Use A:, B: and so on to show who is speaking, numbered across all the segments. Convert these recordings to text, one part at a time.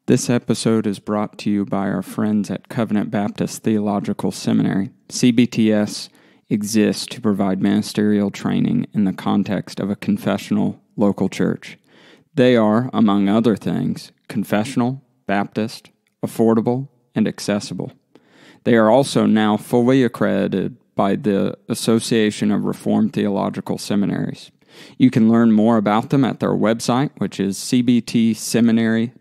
A: This episode is brought to you by our friends at Covenant Baptist Theological Seminary. CBTS exists to provide ministerial training in the context of a confessional local church. They are, among other things, confessional, Baptist, affordable, and accessible. They are also now fully accredited by the Association of Reformed Theological Seminaries. You can learn more about them at their website, which is cbtseminary.org.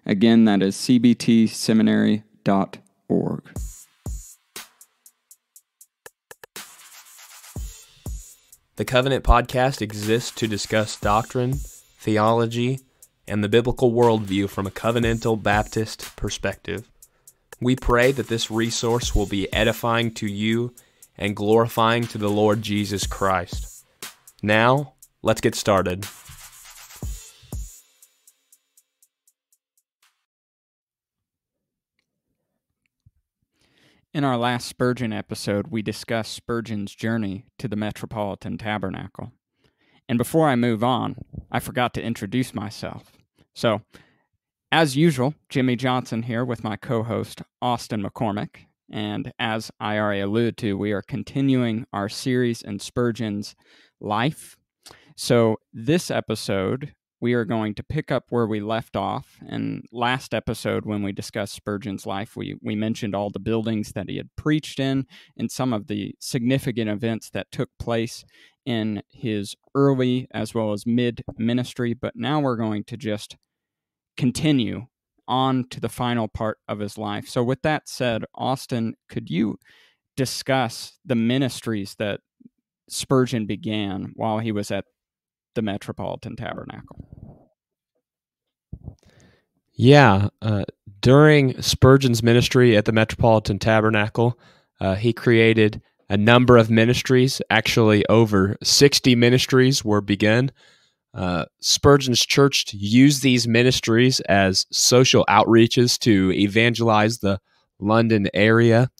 A: Again, that is cbtseminary.org.
B: The Covenant Podcast exists to discuss doctrine, theology, and the biblical worldview from a covenantal Baptist perspective. We pray that this resource will be edifying to you and glorifying to the Lord Jesus Christ. Now, let's get started.
A: In our last Spurgeon episode, we discussed Spurgeon's journey to the Metropolitan Tabernacle. And before I move on, I forgot to introduce myself. So, as usual, Jimmy Johnson here with my co-host, Austin McCormick. And as I already alluded to, we are continuing our series in Spurgeon's life. So this episode, we are going to pick up where we left off. And last episode, when we discussed Spurgeon's life, we mentioned all the buildings that he had preached in and some of the significant events that took place in his early as well as mid-ministry. But now we're going to just continue on to the final part of his life. So with that said, Austin, could you discuss the ministries that Spurgeon began while he was at the Metropolitan Tabernacle?
B: Yeah, during Spurgeon's ministry at the Metropolitan Tabernacle, he created a number of ministries. Actually, over 60 ministries were begun. Spurgeon's church used these ministries as social outreaches to evangelize the London area.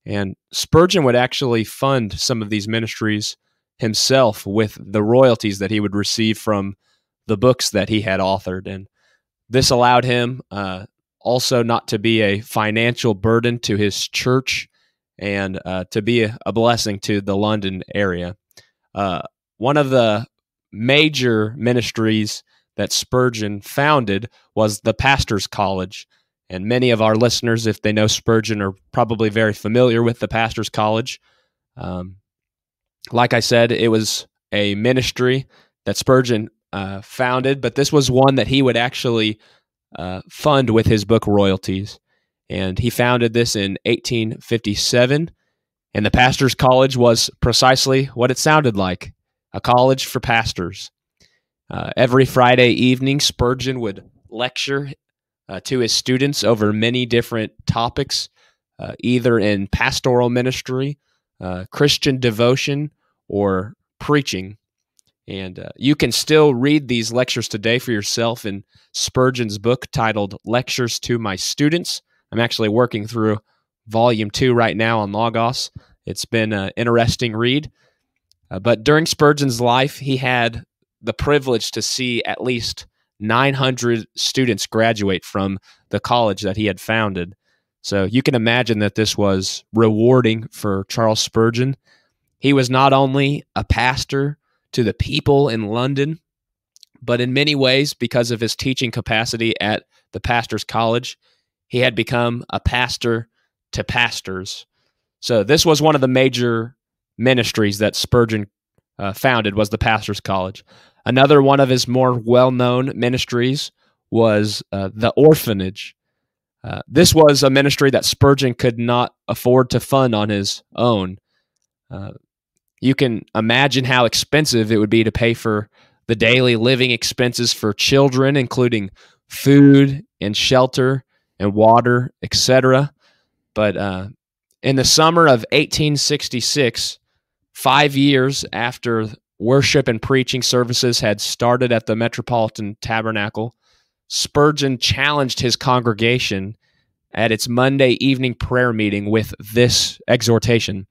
B: And Spurgeon would actually fund some of these ministries himself with the royalties that he would receive from the books that he had authored. And this allowed him also not to be a financial burden to his church and to be a blessing to the London area. One of the major ministries that Spurgeon founded was the Pastor's College. And many of our listeners, if they know Spurgeon, are probably very familiar with the Pastor's College. Like I said, it was a ministry that Spurgeon founded, but this was one that he would actually fund with his book royalties. And he founded this in 1857, and the Pastor's College was precisely what it sounded like, a college for pastors. Every Friday evening, Spurgeon would lecture to his students over many different topics, either in pastoral ministry, Christian devotion, or preaching. And you can still read these lectures today for yourself in Spurgeon's book titled Lectures to My Students. I'm actually working through Volume 2 right now on Logos. It's been an interesting read. But during Spurgeon's life, he had the privilege to see at least 900 students graduate from the college that he had founded. So you can imagine that this was rewarding for Charles Spurgeon. He was not only a pastor to the people in London, but in many ways, because of his teaching capacity at the Pastor's College, he had become a pastor to pastors. So this was one of the major ministries that Spurgeon founded, was the Pastor's College. Another one of his more well-known ministries was the orphanage. This was a ministry that Spurgeon could not afford to fund on his own. You can imagine how expensive it would be to pay for the daily living expenses for children, including food and shelter and water, etc. But in the summer of 1866, 5 years after worship and preaching services had started at the Metropolitan Tabernacle, Spurgeon challenged his congregation at its Monday evening prayer meeting with this exhortation: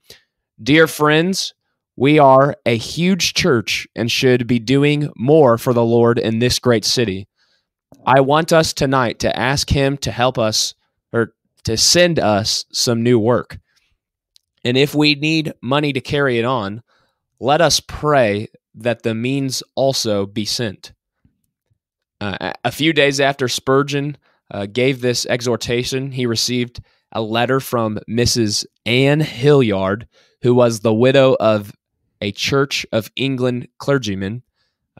B: "Dear friends, we are a huge church and should be doing more for the Lord in this great city. I want us tonight to ask him to help us or to send us some new work. And if we need money to carry it on, let us pray that the means also be sent. A few days after Spurgeon gave this exhortation, he received a letter from Mrs. Anne Hilliard, who was the widow of a Church of England clergyman.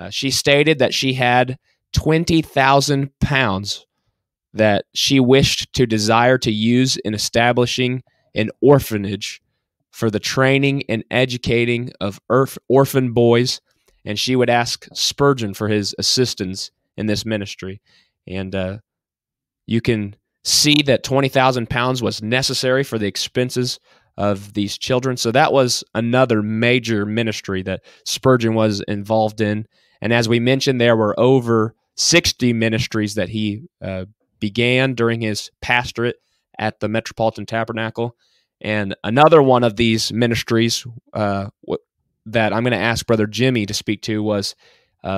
B: She stated that she had £20,000 that she wished to desire to use in establishing an orphanage for the training and educating of orphan boys, and she would ask Spurgeon for his assistance in this ministry. And you can see that £20,000 was necessary for the expenses of these children. So that was another major ministry that Spurgeon was involved in. And as we mentioned, there were over 60 ministries that he began during his pastorate at the Metropolitan Tabernacle. And another one of these ministries that I'm going to ask Brother Jimmy to speak to was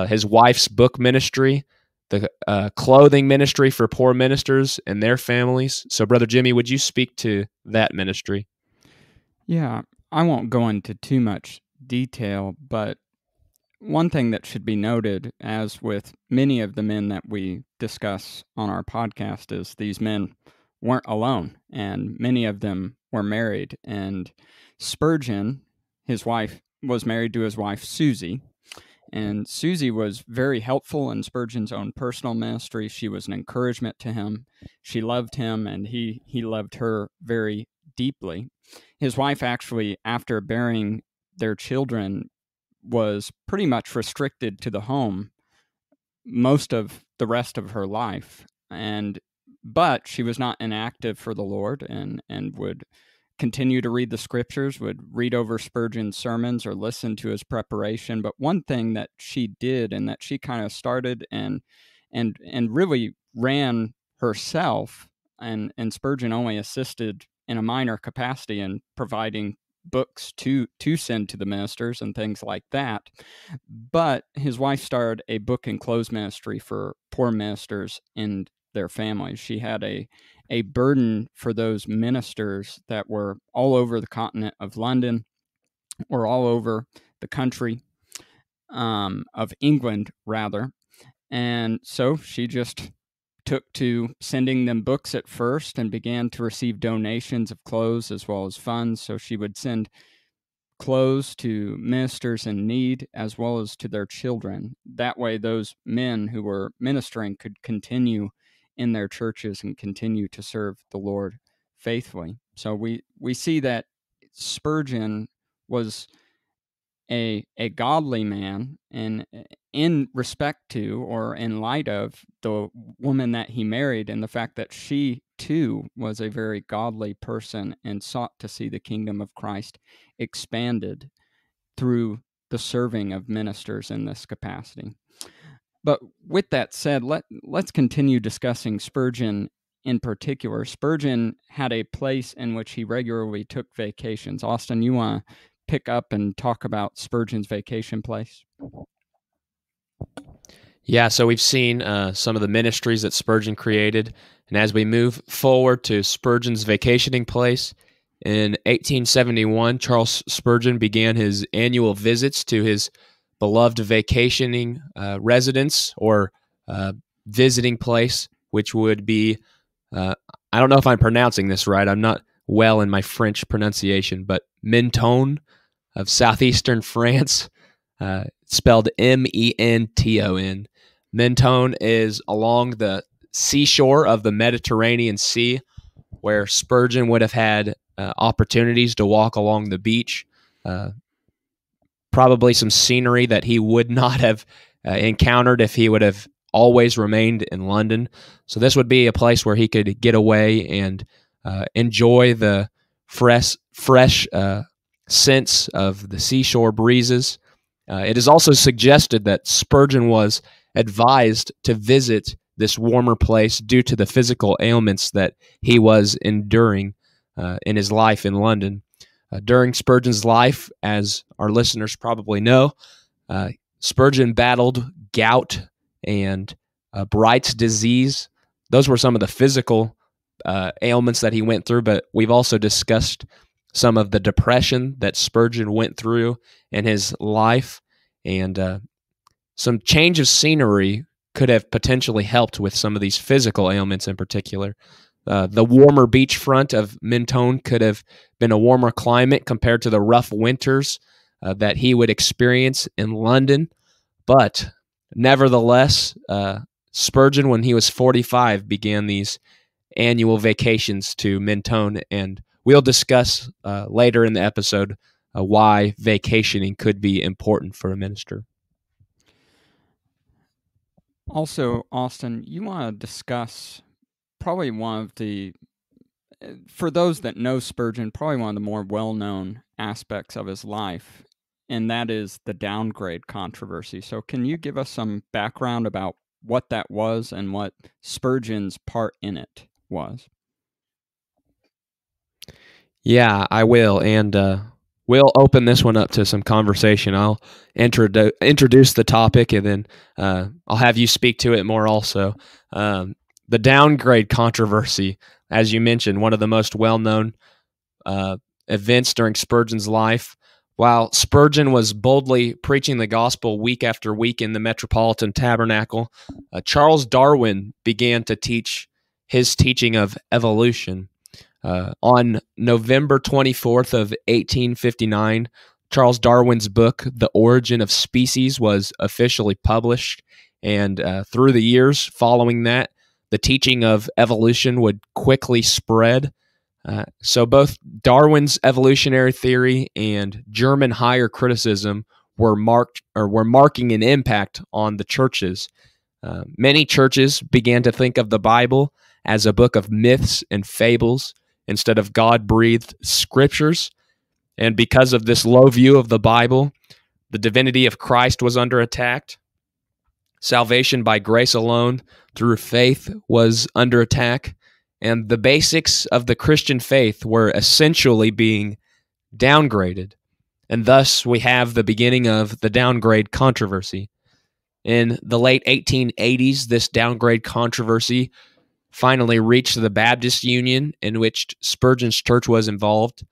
B: his wife's book ministry, the clothing ministry for poor ministers and their families. So, Brother Jimmy, would you speak to that ministry?
A: Yeah, I won't go into too much detail, but one thing that should be noted, as with many of the men that we discuss on our podcast, is these men weren't alone, and many of them were married. And Spurgeon, his wife, was married to his wife, Susie. And Susie was very helpful in Spurgeon's own personal ministry. She was an encouragement to him. She loved him, and he loved her very deeply. His wife actually, after bearing their children, was pretty much restricted to the home most of the rest of her life. But she was not inactive for the Lord, and would continue to read the scriptures, would read over Spurgeon's sermons or listen to his preparation. But one thing that she did, and that she kind of started and really ran herself, and Spurgeon only assisted in a minor capacity in providing books to send to the ministers and things like that. But his wife started a book and clothes ministry for poor ministers and their families. She had a burden for those ministers that were all over the continent of London, or all over the country of England, rather. And so she just took to sending them books at first, and began to receive donations of clothes as well as funds. So she would send clothes to ministers in need as well as to their children. That way, those men who were ministering could continue in their churches and continue to serve the Lord faithfully. So we see that Spurgeon was a godly man, and in respect to, or in light of, the woman that he married, and the fact that she too was a very godly person and sought to see the kingdom of Christ expanded through the serving of ministers in this capacity. But with that said, let's continue discussing Spurgeon in particular. Spurgeon had a place in which he regularly took vacations. Austin, you want to pick up and talk about Spurgeon's vacation place?
B: Yeah, so we've seen some of the ministries that Spurgeon created, and as we move forward to Spurgeon's vacationing place, in 1871, Charles Spurgeon began his annual visits to his beloved vacationing residence, or visiting place, which would be, I don't know if I'm pronouncing this right, I'm not well in my French pronunciation, but Menton of southeastern France, spelled Menton. Menton is along the seashore of the Mediterranean Sea, where Spurgeon would have had opportunities to walk along the beach, probably some scenery that he would not have encountered if he would have always remained in London. So this would be a place where he could get away and enjoy the fresh scents of the seashore breezes. It is also suggested that Spurgeon was advised to visit this warmer place due to the physical ailments that he was enduring in his life in London. During Spurgeon's life, as our listeners probably know, Spurgeon battled gout and Bright's disease. Those were some of the physical ailments that he went through, but we've also discussed some of the depression that Spurgeon went through in his life, and some change of scenery could have potentially helped with some of these physical ailments in particular. The warmer beachfront of Mentone could have been a warmer climate compared to the rough winters that he would experience in London. But nevertheless, Spurgeon, when he was 45, began these annual vacations to Mentone, and we'll discuss later in the episode why vacationing could be important for a minister.
A: Also, Austin, you want to discuss probably one of the, for those that know Spurgeon, probably one of the more well-known aspects of his life, and that is the downgrade controversy. So can you give us some background about what that was and what Spurgeon's part in it was?
B: Yeah, I will, and we'll open this one up to some conversation. I'll introduce the topic, and then I'll have you speak to it more also. The downgrade controversy, as you mentioned, one of the most well-known events during Spurgeon's life. While Spurgeon was boldly preaching the gospel week after week in the Metropolitan Tabernacle, Charles Darwin began to teach his teaching of evolution. On November 24th of 1859, Charles Darwin's book, The Origin of Species, was officially published, and through the years following that, the teaching of evolution would quickly spread. So both Darwin's evolutionary theory and German higher criticism were marking an impact on the churches. Many churches began to think of the Bible as a book of myths and fables instead of God-breathed scriptures. And because of this low view of the Bible, the divinity of Christ was under attack. Salvation by grace alone through faith was under attack. And the basics of the Christian faith were essentially being downgraded. And thus we have the beginning of the downgrade controversy. In the late 1880s, this downgrade controversy finally reached the Baptist Union, in which Spurgeon's church was involved.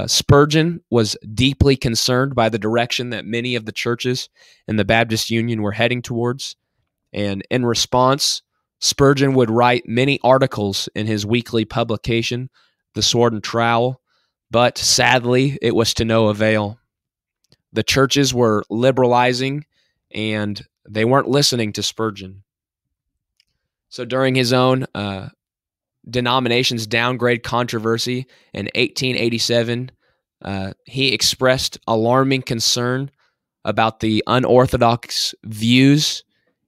B: Spurgeon was deeply concerned by the direction that many of the churches in the Baptist Union were heading towards. And in response, Spurgeon would write many articles in his weekly publication, The Sword and Trowel, but sadly, it was to no avail. The churches were liberalizing, and they weren't listening to Spurgeon. So during his own denomination's downgrade controversy in 1887, he expressed alarming concern about the unorthodox views,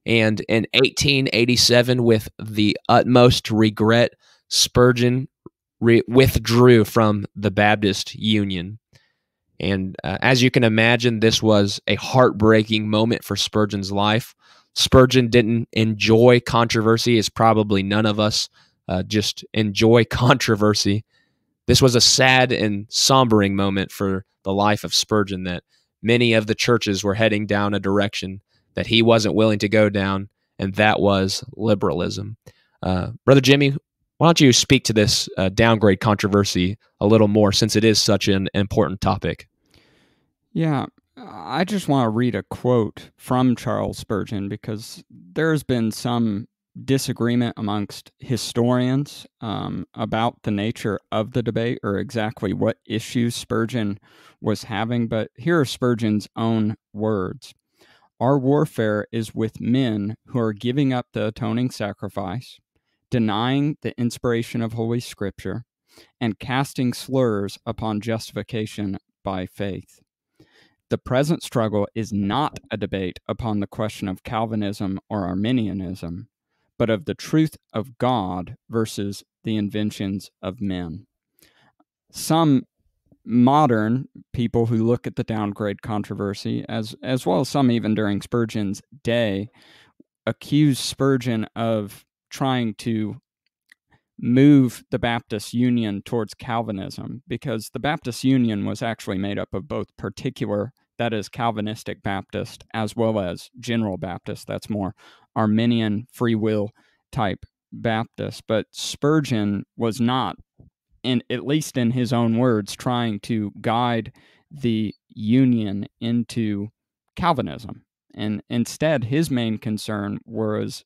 B: and in 1887, with the utmost regret, Spurgeon withdrew from the Baptist Union. And as you can imagine, this was a heartbreaking moment for Spurgeon's life. Spurgeon didn't enjoy controversy, as probably none of us just enjoy controversy. This was a sad and sombering moment for the life of Spurgeon, that many of the churches were heading down a direction that he wasn't willing to go down, and that was liberalism. Brother Jimmy, why don't you speak to this downgrade controversy a little more, since it is such an important topic?
A: Yeah, I just want to read a quote from Charles Spurgeon, because there's been some disagreement amongst historians about the nature of the debate or exactly what issues Spurgeon was having. But here are Spurgeon's own words. "Our warfare is with men who are giving up the atoning sacrifice, denying the inspiration of Holy Scripture, and casting slurs upon justification by faith. The present struggle is not a debate upon the question of Calvinism or Arminianism, but of the truth of God versus the inventions of men." Some modern people who look at the downgrade controversy, as well as some even during Spurgeon's day, accuse Spurgeon of trying to move the Baptist Union towards Calvinism, because the Baptist Union was actually made up of both particular, that is Calvinistic Baptist, as well as General Baptist, that's more Arminian free will type Baptist. But Spurgeon was not, at least in his own words, trying to guide the Union into Calvinism. And instead, his main concern was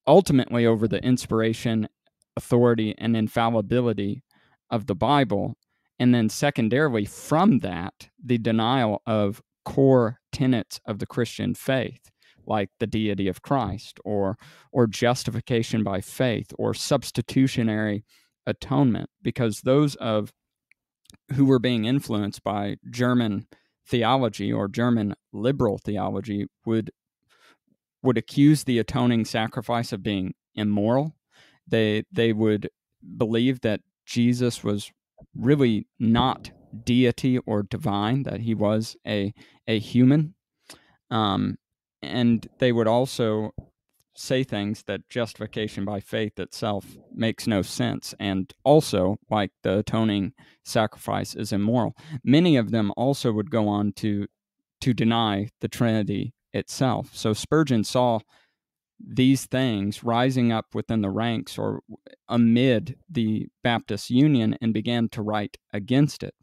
A: ultimately over the inspiration, authority, and infallibility of the Bible. And then secondarily, from that, the denial of core tenets of the Christian faith, like the deity of Christ, or justification by faith, or substitutionary atonement, because those of who were being influenced by German theology or German liberal theology would accuse the atoning sacrifice of being immoral. They would believe that Jesus was really not deity or divine, that he was a human. And they would also say things that justification by faith itself makes no sense, and also, like the atoning sacrifice, is immoral. Many of them also would go on to deny the Trinity itself. So Spurgeon saw these things rising up within the ranks or amid the Baptist Union and began to write against it.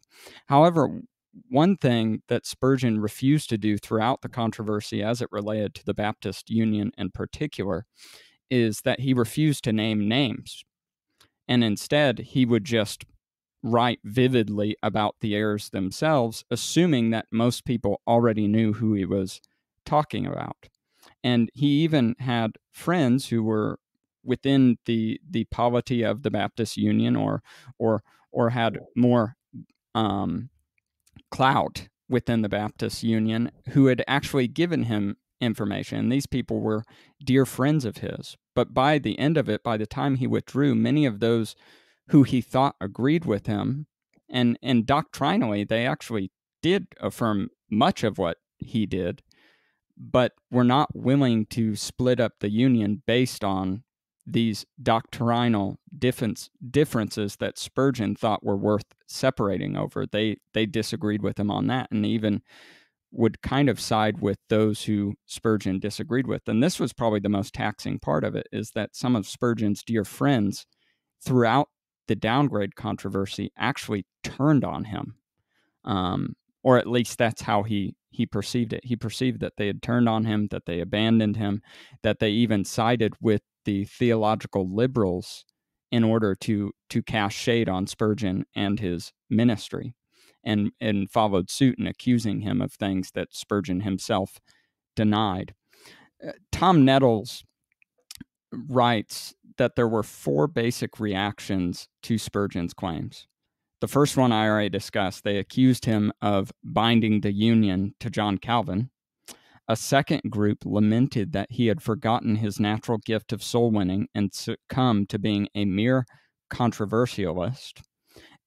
A: However, one thing that Spurgeon refused to do throughout the controversy as it related to the Baptist Union in particular is that he refused to name names. And instead, he would just write vividly about the errors themselves, assuming that most people already knew who he was talking about. And he even had friends who were within the polity of the Baptist Union, or had more clout within the Baptist Union, who had actually given him information. And these people were dear friends of his. But by the end of it, by the time he withdrew, many of those who he thought agreed with him, and doctrinally they actually did affirm much of what he did, but were not willing to split up the Union based on these doctrinal differences that Spurgeon thought were worth separating over. They disagreed with him on that, and even would kind of side with those who Spurgeon disagreed with. And this was probably the most taxing part of it, is that some of Spurgeon's dear friends throughout the downgrade controversy actually turned on him. Or at least that's how he perceived it. He perceived that they had turned on him, that they abandoned him, that they even sided with the theological liberals in order to cast shade on Spurgeon and his ministry, and followed suit in accusing him of things that Spurgeon himself denied. Tom Nettles writes that there were 4 basic reactions to Spurgeon's claims. The first one I already discussed. They accused him of binding the Union to John Calvin. A second group lamented that he had forgotten his natural gift of soul winning and succumbed to being a mere controversialist.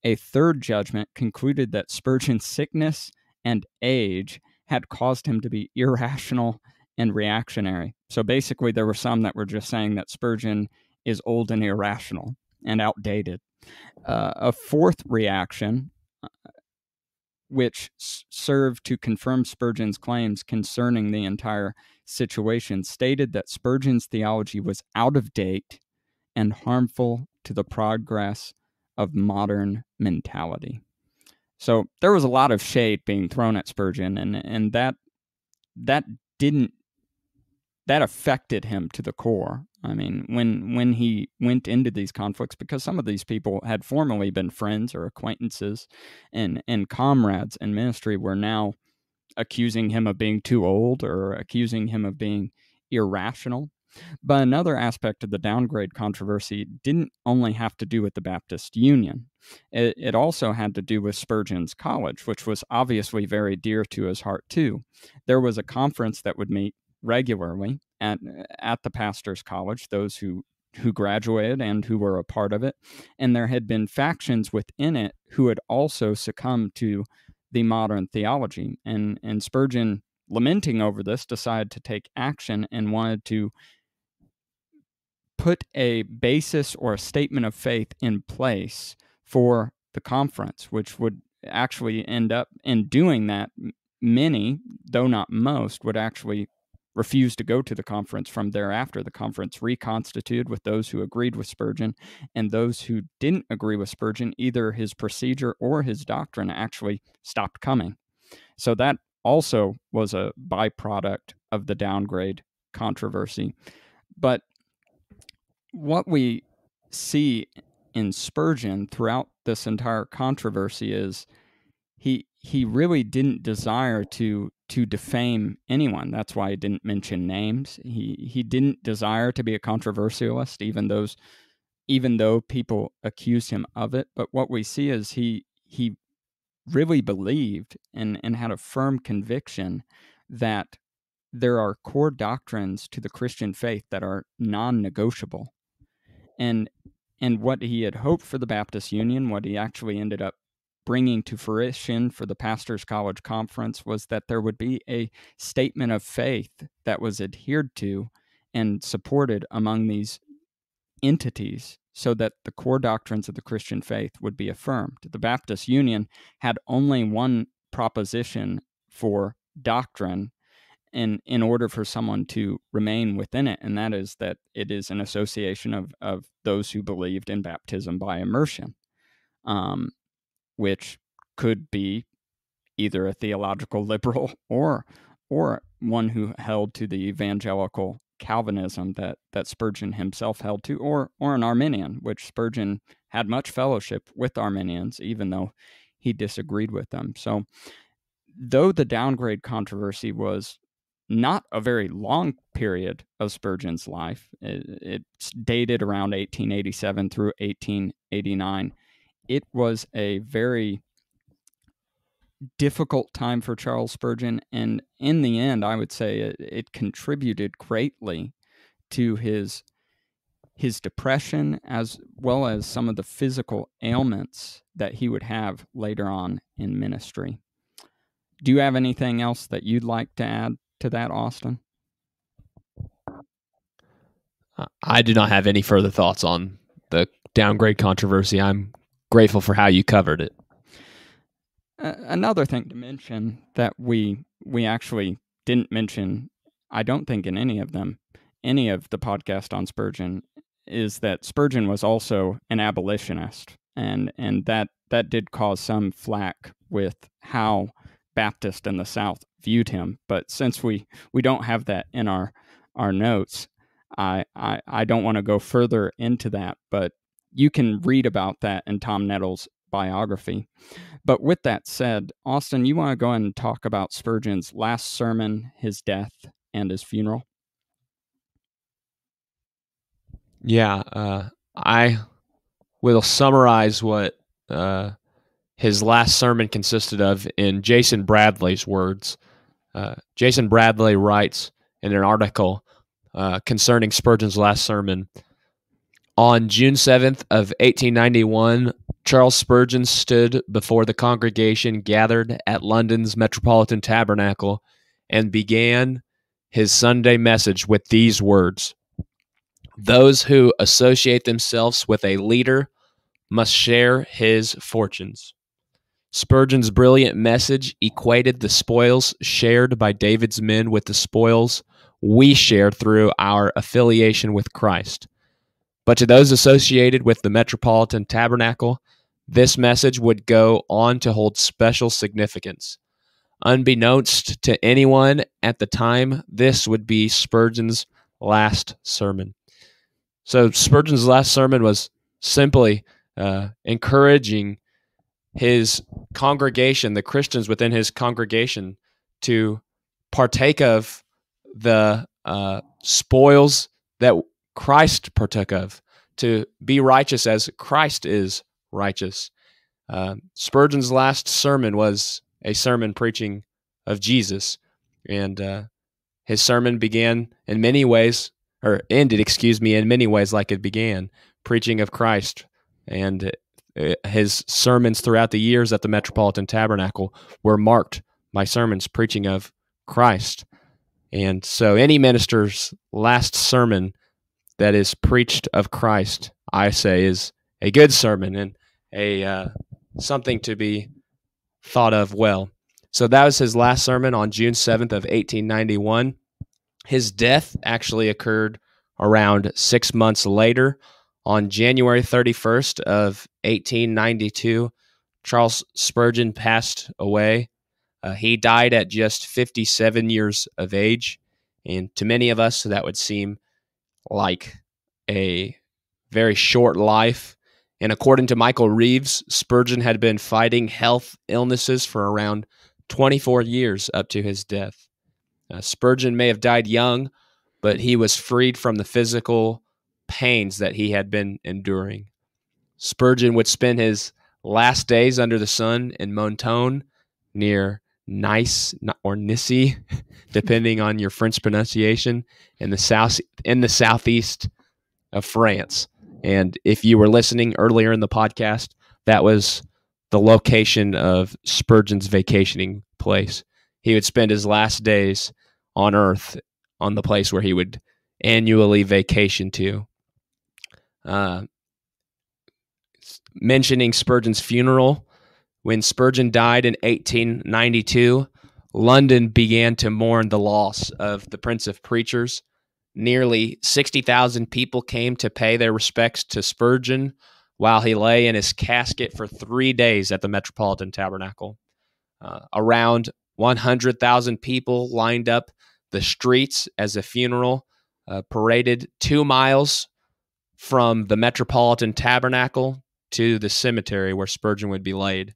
A: A third judgment concluded that Spurgeon's sickness and age had caused him to be irrational and reactionary. So basically, there were some that were just saying that Spurgeon is old and irrational and outdated. A fourth reaction, which served to confirm Spurgeon's claims concerning the entire situation, stated that Spurgeon's theology was out of date and harmful to the progress of modern mentality. So there was a lot of shade being thrown at Spurgeon, and that affected him to the core. I mean, when he went into these conflicts, because some of these people had formerly been friends or acquaintances and comrades in ministry, were now accusing him of being too old or accusing him of being irrational. But another aspect of the downgrade controversy didn't only have to do with the Baptist Union. It also had to do with Spurgeon's college, which was obviously very dear to his heart too. There was a conference that would meet regularly at the pastor's college, those who graduated and who were a part of it, and there had been factions within it who had also succumbed to the modern theology. And Spurgeon, lamenting over this, decided to take action and wanted to put a basis or a statement of faith in place for the conference, which would actually end up in doing that. Many, though not most, would actually refused to go to the conference from thereafter. The conference reconstituted with those who agreed with Spurgeon, and those who didn't agree with Spurgeon, either his procedure or his doctrine, actually stopped coming. So that also was a byproduct of the downgrade controversy. But what we see in Spurgeon throughout this entire controversy is he really didn't desire to defame anyone. That's why he didn't mention names. He didn't desire to be a controversialist, even though people accused him of it. But what we see is he really believed and had a firm conviction that there are core doctrines to the Christian faith that are non-negotiable. And what he had hoped for the Baptist Union, what he actually ended up bringing to fruition for the Pastors College Conference, was that there would be a statement of faith that was adhered to and supported among these entities so that the core doctrines of the Christian faith would be affirmed. The Baptist Union had only one proposition for doctrine in order for someone to remain within it, and that is that it is an association of those who believed in baptism by immersion, which could be either a theological liberal or one who held to the evangelical Calvinism that Spurgeon himself held to, or an Arminian, which Spurgeon had much fellowship with Arminians, even though he disagreed with them. So though the downgrade controversy was not a very long period of Spurgeon's life, it's dated around 1887 through 1889, it was a very difficult time for Charles Spurgeon, and in the end, I would say it contributed greatly to his depression, as well as some of the physical ailments that he would have later on in ministry. Do you have anything else that you'd like to add to that, Austin?
B: I do not have any further thoughts on the downgrade controversy. I'm grateful for how you covered it.
A: Another thing to mention that we actually didn't mention, I don't think in any of the podcast on Spurgeon, is that Spurgeon was also an abolitionist, and that did cause some flack with how Baptists in the South viewed him. But since we don't have that in our notes, I don't want to go further into that, but you can read about that in Tom Nettles' biography. But with that said, Austin, you want to go ahead and talk about Spurgeon's last sermon, his death, and his funeral?
B: Yeah, I will summarize what his last sermon consisted of in Jason Bradley's words. Jason Bradley writes in an article concerning Spurgeon's last sermon, on June 7th of 1891, Charles Spurgeon stood before the congregation gathered at London's Metropolitan Tabernacle and began his Sunday message with these words: "Those who associate themselves with a leader must share his fortunes." Spurgeon's brilliant message equated the spoils shared by David's men with the spoils we share through our affiliation with Christ. But to those associated with the Metropolitan Tabernacle, this message would go on to hold special significance. Unbeknownst to anyone at the time, this would be Spurgeon's last sermon. So Spurgeon's last sermon was simply encouraging his congregation, the Christians within his congregation, to partake of the spoils that Christ partook of, to be righteous as Christ is righteous. Spurgeon's last sermon was a sermon preaching of Jesus, and his sermon ended in many ways like it began, preaching of Christ. And his sermons throughout the years at the Metropolitan Tabernacle were marked by sermons preaching of Christ. And so any minister's last sermon that is preached of Christ, I say, is a good sermon and a something to be thought of well. So that was his last sermon on June 7th of 1891. His death actually occurred around 6 months later. On January 31st of 1892, Charles Spurgeon passed away. He died at just 57 years of age, and to many of us, that would seem like a very short life. And according to Michael Reeves, Spurgeon had been fighting health illnesses for around 24 years up to his death. Spurgeon may have died young, but he was freed from the physical pains that he had been enduring. Spurgeon would spend his last days under the sun in Mentone near Nice or Nissy, depending on your French pronunciation, in the southeast of France. And if you were listening earlier in the podcast, that was the location of Spurgeon's vacationing place. He would spend his last days on earth on the place where he would annually vacation to. Mentioning Spurgeon's funeral, when Spurgeon died in 1892, London began to mourn the loss of the Prince of Preachers. Nearly 60,000 people came to pay their respects to Spurgeon while he lay in his casket for 3 days at the Metropolitan Tabernacle. Around 100,000 people lined up the streets as the funeral paraded 2 miles from the Metropolitan Tabernacle to the cemetery where Spurgeon would be laid.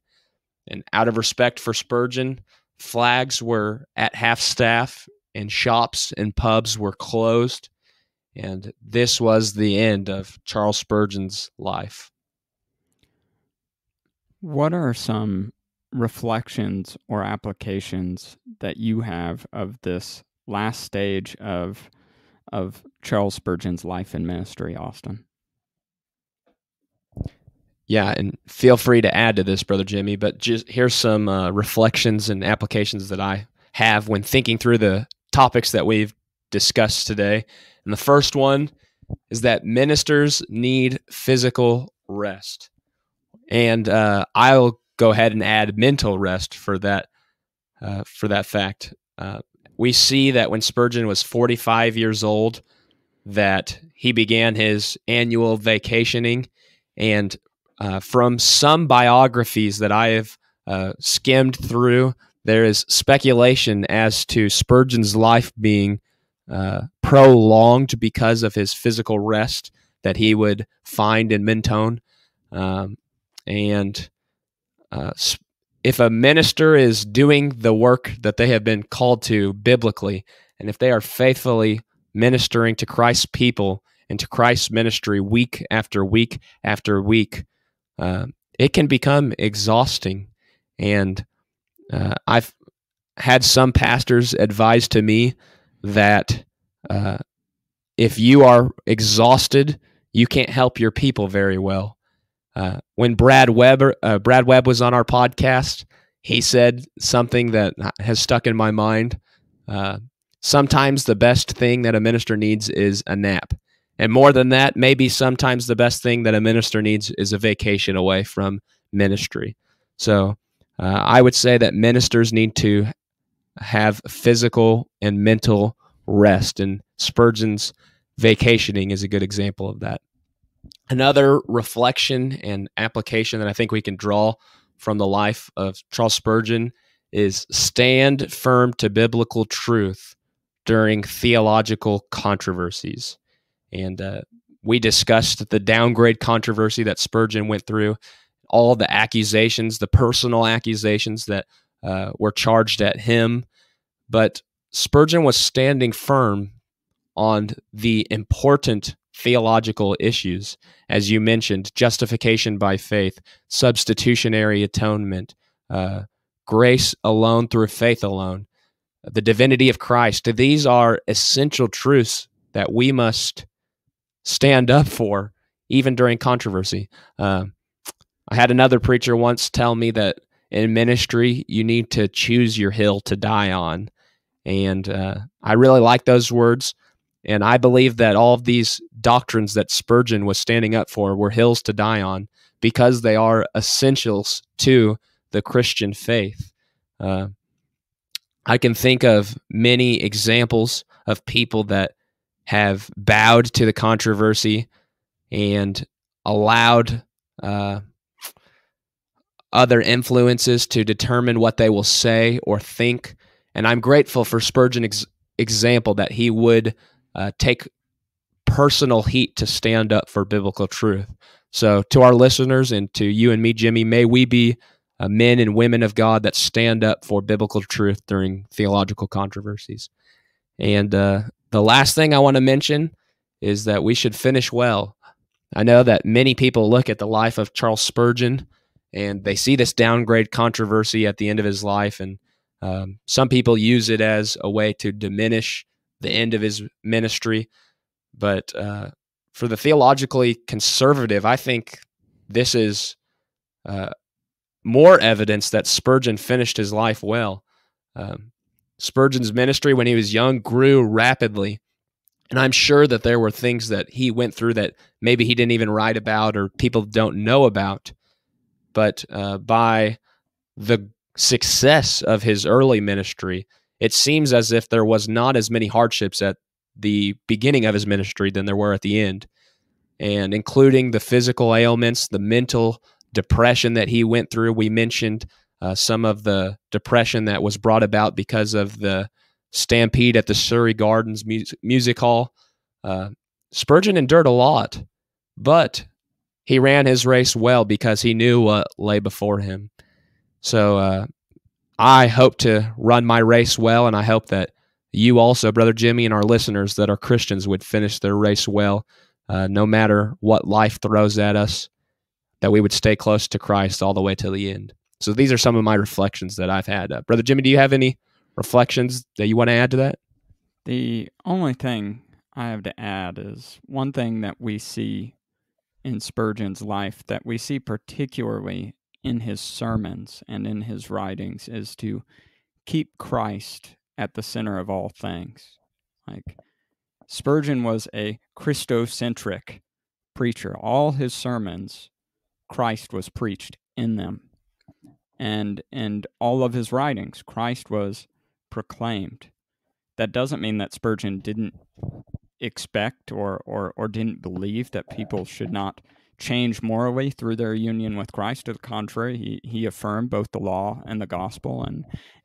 B: And out of respect for Spurgeon, flags were at half-staff and shops and pubs were closed. And this was the end of Charles Spurgeon's life.
A: What are some reflections or applications that you have of this last stage of Charles Spurgeon's life and ministry, Austin?
B: Yeah, and feel free to add to this, Brother Jimmy, but just here's some reflections and applications that I have when thinking through the topics that we've discussed today. And the first one is that ministers need physical rest. And I'll go ahead and add mental rest for that fact. We see that when Spurgeon was 45 years old, that he began his annual vacationing, and from some biographies that I have skimmed through, there is speculation as to Spurgeon's life being prolonged because of his physical rest that he would find in Mentone. And if a minister is doing the work that they have been called to biblically, and if they are faithfully ministering to Christ's people and to Christ's ministry week after week after week, it can become exhausting. And I've had some pastors advise to me that if you are exhausted, you can't help your people very well. When Brad Webb was on our podcast, he said something that has stuck in my mind. Sometimes the best thing that a minister needs is a nap. And more than that, maybe sometimes the best thing that a minister needs is a vacation away from ministry. So I would say that ministers need to have physical and mental rest, and Spurgeon's vacationing is a good example of that. Another reflection and application that I think we can draw from the life of Charles Spurgeon is stand firm to biblical truth during theological controversies. And we discussed the downgrade controversy that Spurgeon went through, all the accusations, the personal accusations that were charged at him. But Spurgeon was standing firm on the important theological issues, as you mentioned: justification by faith, substitutionary atonement, grace alone through faith alone, the divinity of Christ. These are essential truths that we must stand up for, even during controversy. I had another preacher once tell me that in ministry, you need to choose your hill to die on. And I really like those words. And I believe that all of these doctrines that Spurgeon was standing up for were hills to die on because they are essentials to the Christian faith. I can think of many examples of people that have bowed to the controversy and allowed other influences to determine what they will say or think. And I'm grateful for Spurgeon's example that he would take personal heat to stand up for biblical truth. So to our listeners and to you and me, Jimmy, may we be men and women of God that stand up for biblical truth during theological controversies. And the last thing I want to mention is that we should finish well. I know that many people look at the life of Charles Spurgeon and they see this downgrade controversy at the end of his life, and some people use it as a way to diminish the end of his ministry. But for the theologically conservative, I think this is more evidence that Spurgeon finished his life well. Spurgeon's ministry when he was young grew rapidly, and I'm sure that there were things that he went through that maybe he didn't even write about or people don't know about. But by the success of his early ministry, it seems as if there was not as many hardships at the beginning of his ministry than there were at the end, and including the physical ailments, the mental depression that he went through. We mentioned some of the depression that was brought about because of the stampede at the Surrey Gardens Music Hall. Spurgeon endured a lot, but he ran his race well because he knew what lay before him. So I hope to run my race well, and I hope that you also, Brother Jimmy, and our listeners that are Christians would finish their race well, no matter what life throws at us, that we would stay close to Christ all the way to the end. So these are some of my reflections that I've had. Brother Jimmy, do you have any reflections that you want to add to that?
A: The only thing I have to add is one thing that we see in Spurgeon's life, that we see particularly in his sermons and in his writings, is to keep Christ at the center of all things. Like, Spurgeon was a Christocentric preacher. All his sermons, Christ was preached in them. And all of his writings, Christ was proclaimed. That doesn't mean that Spurgeon didn't expect or didn't believe that people should not change morally through their union with Christ. To the contrary, he affirmed both the law and the gospel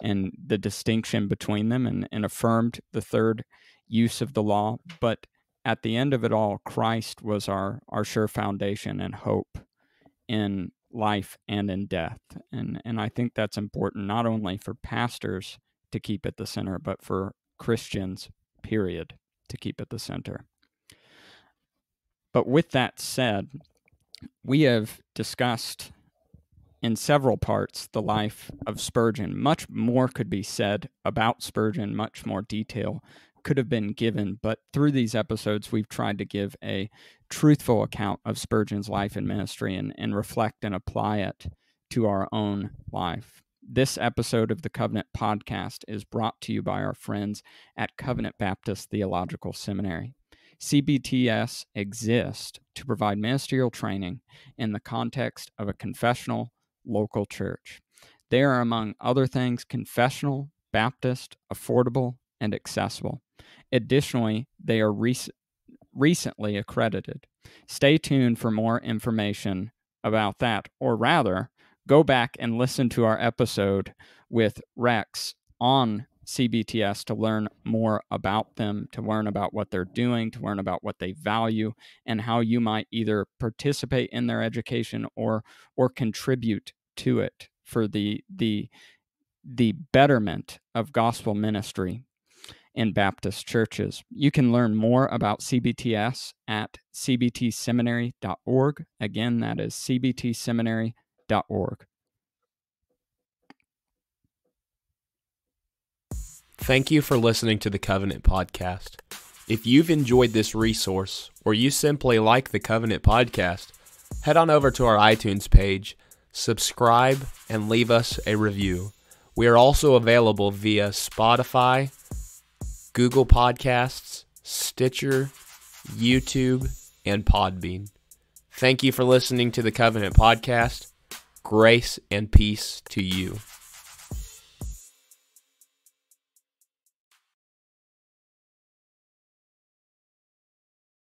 A: and the distinction between them, and affirmed the third use of the law. But at the end of it all, Christ was our sure foundation and hope in life and in death. And I think that's important, not only for pastors to keep at the center, but for Christians, period, to keep at the center. But with that said, we have discussed in several parts the life of Spurgeon. Much more could be said about Spurgeon, much more detail could have been given, but through these episodes, we've tried to give a truthful account of Spurgeon's life and ministry and reflect and apply it to our own life. This episode of the Covenant Podcast is brought to you by our friends at Covenant Baptist Theological Seminary. CBTS exists to provide ministerial training in the context of a confessional local church. They are, among other things, confessional, Baptist, affordable, and accessible. Additionally, they are recently accredited. Stay tuned for more information about that, or rather, go back and listen to our episode with Rex on CBTS to learn more about them, to learn about what they're doing, to learn about what they value, and how you might either participate in their education or contribute to it for the betterment of gospel ministry in Baptist churches. You can learn more about CBTS at cbtseminary.org. Again, that is cbtseminary.org.
B: Thank you for listening to the Covenant Podcast. If you've enjoyed this resource, or you simply like the Covenant Podcast, head on over to our iTunes page, subscribe, and leave us a review. We are also available via Spotify, Google Podcasts, Stitcher, YouTube, and Podbean. Thank you for listening to the Covenant Podcast. Grace and peace to you.